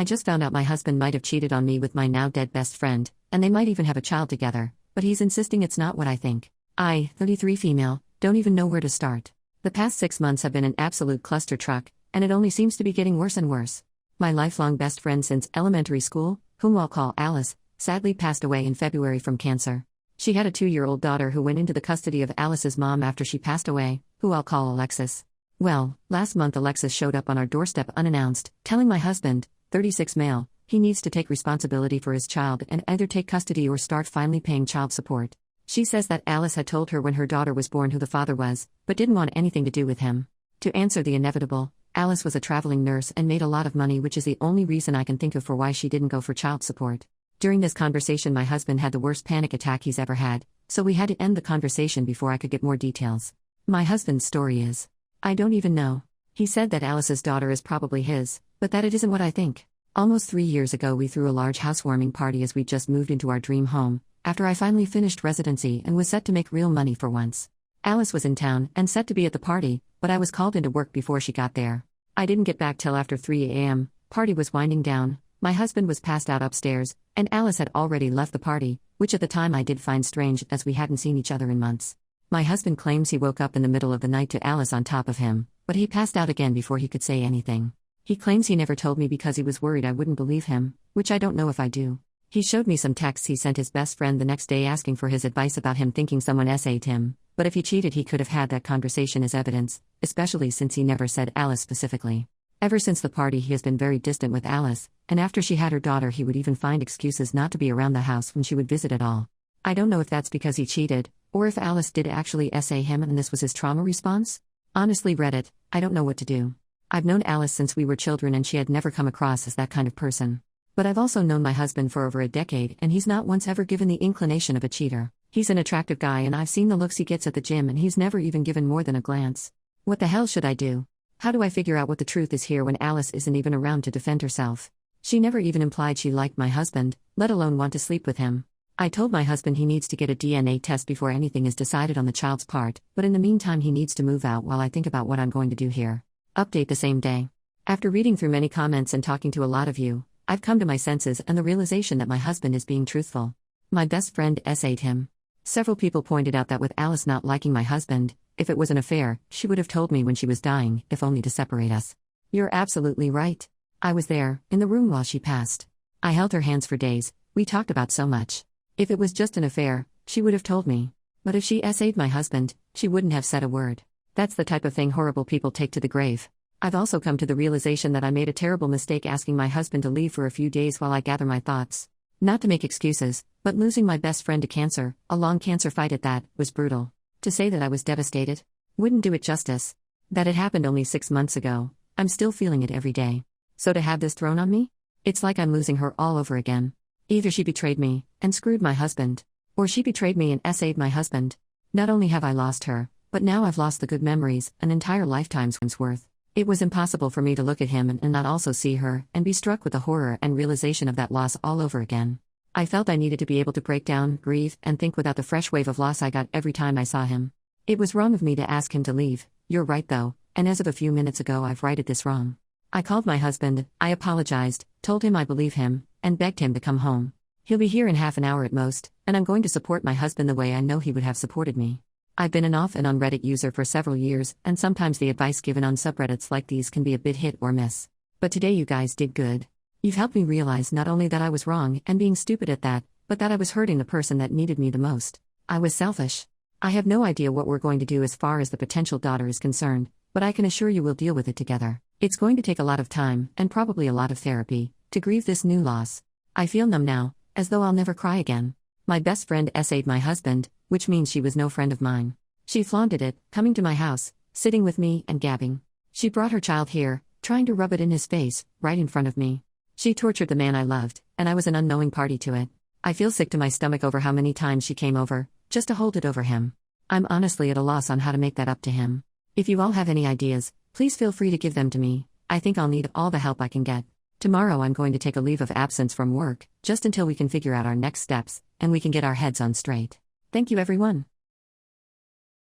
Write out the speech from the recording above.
I just found out my husband might have cheated on me with my now dead best friend, and they might even have a child together, but he's insisting it's not what I think. I, 33 female, don't even know where to start. The past 6 months have been an absolute cluster truck, and it only seems to be getting worse and worse. My lifelong best friend since elementary school, whom I'll call Alice, sadly passed away in February from cancer. She had a 2-year-old daughter who went into the custody of Alice's mom after she passed away, who I'll call Alexis. Well, last month Alexis showed up on our doorstep unannounced, telling my husband, 36 male, he needs to take responsibility for his child and either take custody or start finally paying child support. She says that Alice had told her when her daughter was born who the father was, but didn't want anything to do with him. To answer the inevitable, Alice was a traveling nurse and made a lot of money, which is the only reason I can think of for why she didn't go for child support. During this conversation my husband had the worst panic attack he's ever had, so we had to end the conversation before I could get more details. My husband's story is, I don't even know. He said that Alice's daughter is probably his, but that it isn't what I think. Almost 3 years ago we threw a large housewarming party as we just moved into our dream home, after I finally finished residency and was set to make real money for once. Alice was in town and set to be at the party, but I was called into work before she got there. I didn't get back till after 3 a.m., party was winding down, my husband was passed out upstairs, and Alice had already left the party, which at the time I did find strange as we hadn't seen each other in months. My husband claims he woke up in the middle of the night to Alice on top of him, but he passed out again before he could say anything. He claims he never told me because he was worried I wouldn't believe him, which I don't know if I do. He showed me some texts he sent his best friend the next day asking for his advice about him thinking someone SA'd him, but if he cheated he could have had that conversation as evidence, especially since he never said Alice specifically. Ever since the party he has been very distant with Alice, and after she had her daughter he would even find excuses not to be around the house when she would visit at all. I don't know if that's because he cheated, or if Alice did actually SA him and this was his trauma response. Honestly Reddit, I don't know what to do. I've known Alice since we were children and she had never come across as that kind of person. But I've also known my husband for over a decade and he's not once ever given the inclination of a cheater. He's an attractive guy and I've seen the looks he gets at the gym and he's never even given more than a glance. What the hell should I do? How do I figure out what the truth is here when Alice isn't even around to defend herself? She never even implied she liked my husband, let alone want to sleep with him. I told my husband he needs to get a DNA test before anything is decided on the child's part, but in the meantime he needs to move out while I think about what I'm going to do here. Update the same day. After reading through many comments and talking to a lot of you, I've come to my senses and the realization that my husband is being truthful. My best friend SA'd him. Several people pointed out that with Alice not liking my husband, if it was an affair, she would have told me when she was dying, if only to separate us. You're absolutely right. I was there, in the room while she passed. I held her hands for days, we talked about so much. If it was just an affair, she would have told me. But if she SA'd my husband, she wouldn't have said a word. That's the type of thing horrible people take to the grave. I've also come to the realization that I made a terrible mistake asking my husband to leave for a few days while I gather my thoughts. Not to make excuses, but losing my best friend to cancer, a long cancer fight at that, was brutal. To say that I was devastated wouldn't do it justice. That it happened only 6 months ago, I'm still feeling it every day. So to have this thrown on me? It's like I'm losing her all over again. Either she betrayed me, and screwed my husband, or she betrayed me and SA'd my husband. Not only have I lost her, but now I've lost the good memories, an entire lifetime's worth. It was impossible for me to look at him and not also see her, and be struck with the horror and realization of that loss all over again. I felt I needed to be able to break down, grieve, and think without the fresh wave of loss I got every time I saw him. It was wrong of me to ask him to leave, you're right though, and as of a few minutes ago I've righted this wrong. I called my husband, I apologized, told him I believe him, and begged him to come home. He'll be here in half an hour at most, and I'm going to support my husband the way I know he would have supported me. I've been an off and on Reddit user for several years, and sometimes the advice given on subreddits like these can be a bit hit or miss. But today you guys did good. You've helped me realize not only that I was wrong and being stupid at that, but that I was hurting the person that needed me the most. I was selfish. I have no idea what we're going to do as far as the potential daughter is concerned, but I can assure you we'll deal with it together. It's going to take a lot of time, and probably a lot of therapy, to grieve this new loss. I feel numb now, as though I'll never cry again. My best friend SA'd my husband, which means she was no friend of mine. She flaunted it, coming to my house, sitting with me and gabbing. She brought her child here, trying to rub it in his face, right in front of me. She tortured the man I loved, and I was an unknowing party to it. I feel sick to my stomach over how many times she came over, just to hold it over him. I'm honestly at a loss on how to make that up to him. If you all have any ideas, please feel free to give them to me. I think I'll need all the help I can get. Tomorrow I'm going to take a leave of absence from work, just until we can figure out our next steps, and we can get our heads on straight. Thank you everyone.